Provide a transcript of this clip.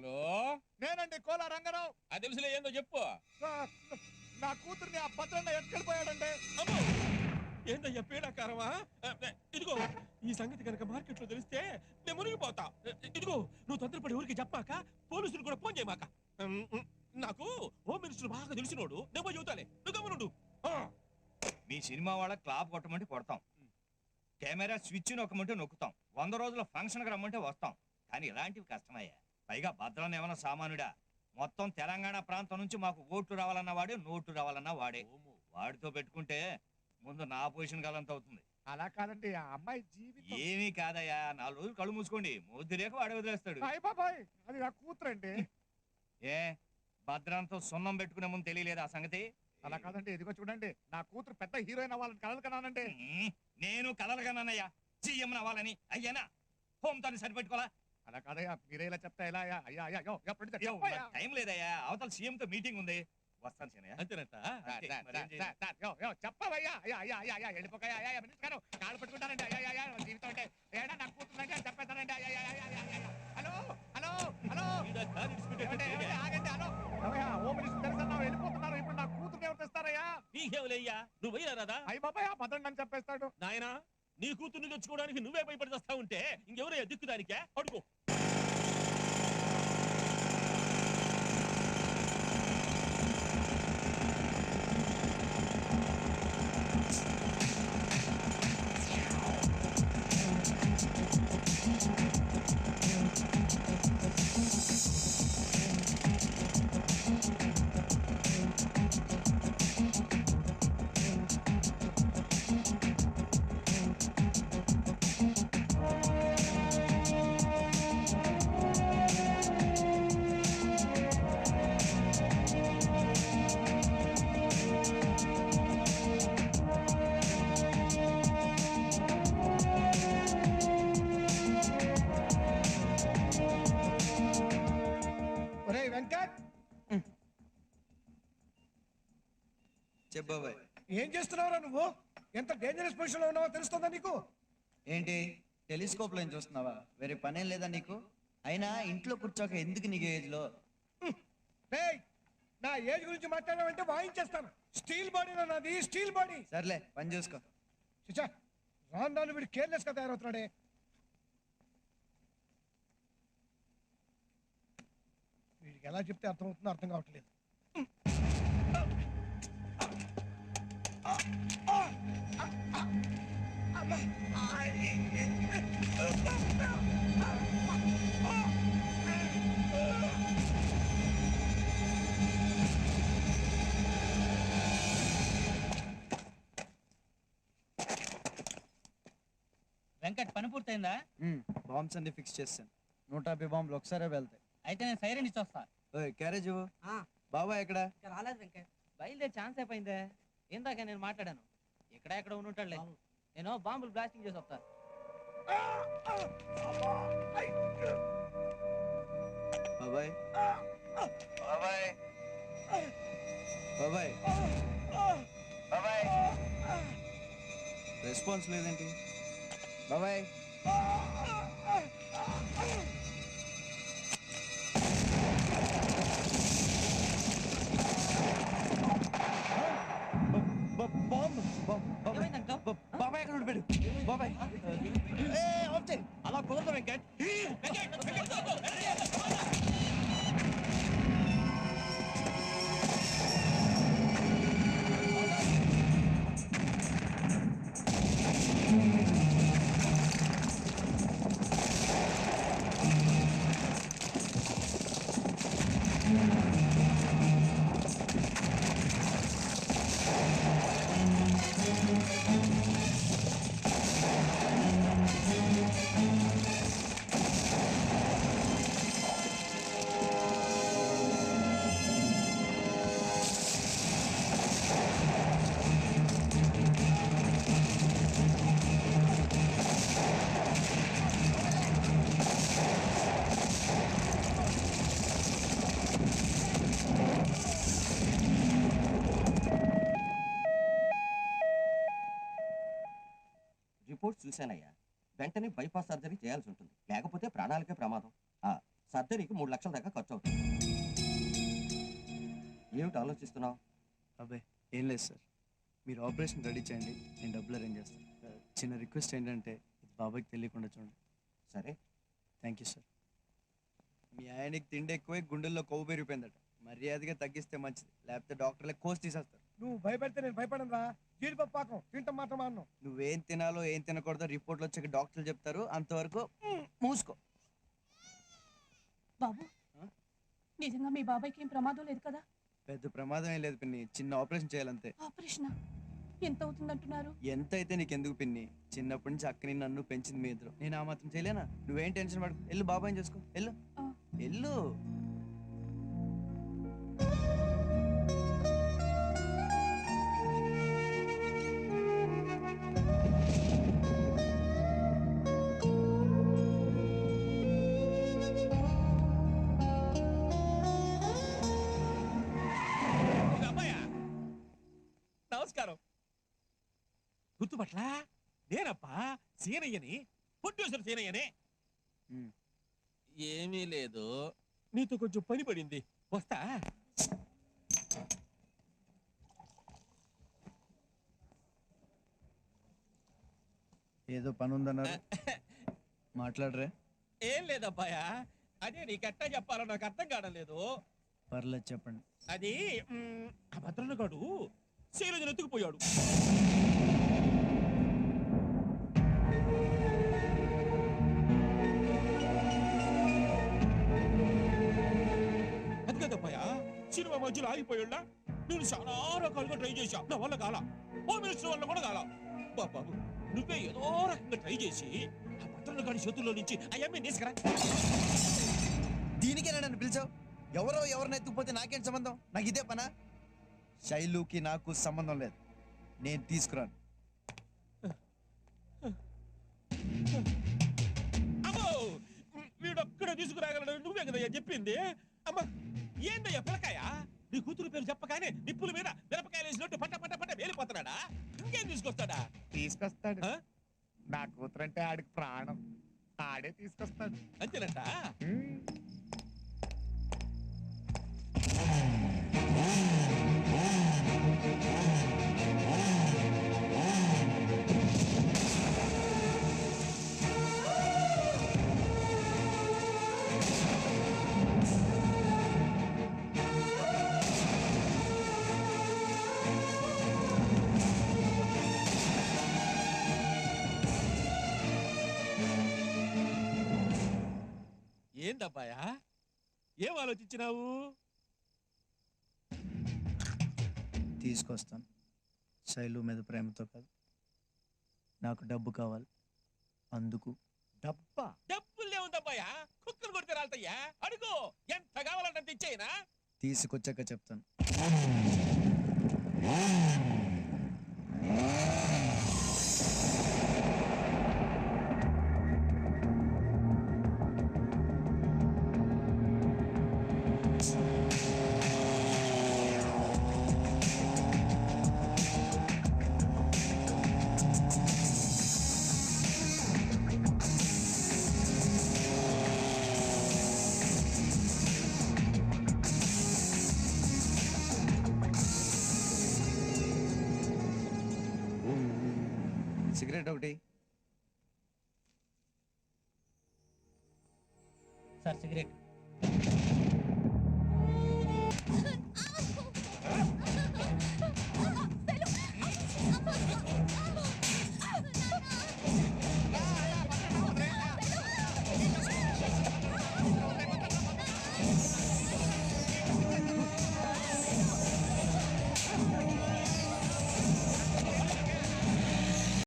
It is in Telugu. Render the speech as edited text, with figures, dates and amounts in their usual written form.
హలో, నేనండి కోలా రంగారావు. అది తెలుసులే, ఏందో చెప్పు. నా కూతుర్ని ఆ భద్రన్న ఎత్తుకెళ్ళిపోయాడండి. ఏందయ్యా పీడాకారమా? ఇదిగో, ఈ సంగతి కనుక మార్కెట్ లో తెలిస్తే నేను మునిగిపోతా. ఇదిగో, నువ్వు తొందరపడి ఊరికి చెప్పాక పోలీసులు కూడా ఫోన్ చేయమాక. నాకు హోమ్ మినిస్టర్ బాగా తెలిసినోడు, నేను పోయి చెబుతాలే, నువ్వు గమనుండు. మీ సినిమా వాళ్ళ క్లాప్ కొట్టమంటే కొడతాం, కెమెరా స్విచ్ నొక్కమంటే నొక్కుతాం, 100 రోజుల ఫంక్షన్కి రమ్మంటే వస్తాం. కానీ ఇలాంటివి కష్టమయ్యా. పైగా భద్రాన్ని ఏమన్నా సామానుడా? మొత్తం తెలంగాణ ప్రాంతం నుంచి మాకు ఓట్లు రావాలన్నా వాడే, నోట్లు రావాలన్నా వాడే. వాడితో పెట్టుకుంటే ముందు నా పొజిషన్ గలంత అవుతుంది. అలా కాదండి, ఆ అమ్మాయి జీవితం. ఏమీ కాదయ్యా, 4 రోజులు కళ్ళు మూసుకోండి, మొద్దు రేఖ వాడే వదిలేస్తాడు. అయ్య బాబాయ్, అది నా కూతురండి. ఏ భద్రంతో సున్నం పెట్టుకునే ముందు తెలియలేదు ఆ సంగతి? అలా కాదండి, ఇదిగో చూడండి, నా కూతురు పెద్ద హీరోయిన్ అవ్వాలని కలలు కన్నానండి. నేను కలలుగానన్నయ్యా సీఎం అవ్వాలని. అయ్యానా హోమ్ తాను సరిపెట్టుకోవాలా? అలా కాదయ్యా, మీరే ఇలా చెప్తా ఎలా? అయ్యా అయ్యా టైం లేదయ్యా, అవతల సీఎం తో మీటింగ్ ఉంది, వస్తాను శనయ్య. అంతేనట. చెప్పవయ్యా. అయ్యా అయ్యా అయ్యా అయ్యా వెళ్ళిపోయా. అయ్యా మినిస్టర్ గారు కాళ్ళు పట్టుకుంటానండి. అయ్యా అయ్యా జీవితం అంటే ఏడా నాకు కూతుందంటే అని చెప్పేస్తానండి. అయ్యా హలో హలో హలో ఆగండి. హలో ఓ మినిస్టర్ తెలుసా వెళ్ళిపోతున్నారు. ఇప్పుడు నా కూతురు ఎవరు తెస్తారయ్యా? నీకేమయ్యా, నువ్వు పోయినా రాదా? అయ్య బాబాయ్, ఆ భద్రం అని చెప్పేస్తాడు. నాయనా, నీ కూతుర్ని తెచ్చుకోవడానికి నువ్వే భయపడి వస్తా ఉంటే ఇంకెవరయ్యా దిక్కుదానికే? అడుగు. చెప్పబాయ్, ఏం చేస్తున్నావురా నువ్వు? ఎంత డేంజరస్ పొజిషన్ లో ఉన్నావో తెలుస్తుందా నీకు? ఏంటి టెలిస్కోప్ లో చూస్తున్నావా? వేరే పనేం లేదా నీకు? అయినా ఇంట్లో కూర్చోక ఎందుకు నీకు ఏజ్ లో? నా ఏజ్ గురించి మాట్లాడావంటే వాయించేస్తాను. స్టీల్ బాడీ నాది, స్టీల్ బాడీ. సర్లే పని చూసుకో. చిచా, రాను రాను వీడు కేర్లెస్ గా తయారవుతున్నాడే. వీడికి ఎలా చెప్తే అర్థమవుతుందో అర్థం కావట్లేదు. వెంకట్, పని పూర్తయిందా? బాంబ్స్ అన్ని ఫిక్స్ చేస్తాను. 150 బాంబులు ఒకసారే వెళ్తాయి. అయితే నేను సైరన్ ఇచ్చొస్తా. క్యారేజ్ ఇవ్వు. బాబాయ్ ఎక్కడ? రాలేదు వెంకట్, బయలుదేరి ఛాన్స్ అయిపోయిందే. ఇందాక నేను మాట్లాడాను, ఎక్కడ ఉండుంటాడులే. నేను బాంబులు బ్లాస్టింగ్ చేసి వస్తా. బాబాయ్ బాబాయ్ బాబాయ్ బాబాయ్, రెస్పాన్స్ లేదేంటి? బాబాయ్ బాబాయ్ ఎక్కడ ఉండిపోయాడు? బాబాయ్ అలా కుదరదు వెంకట్. రిపోర్ట్స్ చూశానయ్యా, వెంటనే బైపాస్ సర్జరీ చేయాల్సి ఉంటుంది, లేకపోతే ప్రాణాలకే ప్రమాదం. సర్జరీకి 3 లక్షల దాకా ఖర్చు అవుతుంది. ఏమిటి ఆలోచిస్తున్నావు? అబ్బాయి ఏం లేదు సార్, మీరు ఆపరేషన్ రెడీ చేయండి, నేను డబ్బులు అరేంజ్ చేస్తాను. చిన్న రిక్వెస్ట్ ఏంటంటే ఇది బాబాయ్కి తెలియకుండా చూడండి. సరే. Thank you sir. మీ ఆయనకి తిండి ఎక్కువై గుండెల్లో కొవ్వు పెరిగిపోయిందట, మర్యాదగా తగ్గిస్తే మంచిది, లేకపోతే డాక్టర్లే కోసి తీసేస్తారు. నువ్వు భయపెడితే నేను భయపడను రా. జీడిపప్పు పాకం తింటాం మాత్రం అన్నం. నువ్వేం తినాలో ఏం తినకూడదో రిపోర్ట్లు వచ్చాక డాక్టర్లు చెప్తారు, అంతవరకు మూసుకో. బాబు నిజంగా మీ బాబాయ్కి ఏం ప్రమాదం లేదు కదా? పెద్ద ప్రమాదం ఏం లేదు పిన్ని, చిన్న ఆపరేషన్ చేయాలంతే. ఆపరేషన్ ఎంత అవుతుందంటున్నారు? ఎంత అయితే నీకెందుకు పిన్ని, చిన్నప్పటి నుంచి అక్కని నన్ను పెంచింది మీ ఇద్దరు, నేను ఆ మాత్రం చేయలేనా? నువ్వేం టెన్షన్ పడకు, వెళ్ళు బాబాయ్ని చూసుకో, వెళ్ళు వెళ్ళు. నమస్కారం. గుర్తుపట్లా? నేనప్పా సీనయ్యని, ప్రొడ్యూసర్ సీనయ్యని. ఏమీ లేదు, నీతో కొంచెం పని పడింది, వస్తా. ఏదో పని ఉందన్నారు, మాట్లాడరే. ఏం లేదబ్బాయా, అదే నీకెట్టా చెప్పాలో నాకు అర్థం కావడం లేదు. పర్లేదు చెప్పండి. అది ఆ భద్రన్నగాడు శైలజను ఎత్తుకుపోయాడు. అది కదబ్బాయా, సినిమా మధ్యలో ఆగిపోయాడా? నేను చాలా రకాలుగా ట్రై చేశా, నా వల్ల కాల. హోమ్ మినిస్టర్ వల్ల కూడా కాల. బాబు నువ్వే ఏదో రకంగా ట్రై చేసి ఆ భద్రన్నగాడి చేతుల్లో నుంచి ఆ అమ్మాయిని తీసుకురా. దీనికే నన్ను పిలిచావు? ఎవరో ఎవరిని ఎత్తుకుపోతే నాకేం సంబంధం? నాకు ఇదే పనా? శైలుకి నాకు సంబంధం లేదు, నేను తీసుకురాను. అమ్మో, వీడొక్కడ తీసుకురాగలడు, నువ్వే కదా చెప్పింది. అమ్మ ఏందయ్యా పిల్లకాయ, నీ కూతురు పేరు చెప్పగానే నిప్పుల మీద మిరపకాయలు వేసినట్టు పట్ట పట్ట పట్ట వేలిపోతున్నాడా? ఇంకేం తీసుకొస్తాడా? తీసుకొస్తాడు. నా కూతురంటే ఆడికి ప్రాణం, ఆడే తీసుకొస్తాడు. అంతేనంట. ఏందబ్బాయా, ఏం ఆలోచించినావు? తీసుకొస్తాను, శైలు మీద ప్రేమతో కాదు, నాకు డబ్బు కావాలి, అందుకు. డబ్బా? డబ్బులే ఉందబ్బాయా, కుక్కలు కొడితే రాలతయ్యా. అడుగు, ఎంత కావాలంటే ఇచ్చేయినా? తీసుకొచ్చాక చెప్తాను. సిగరెట్ ఒకటి. Sir cigarette.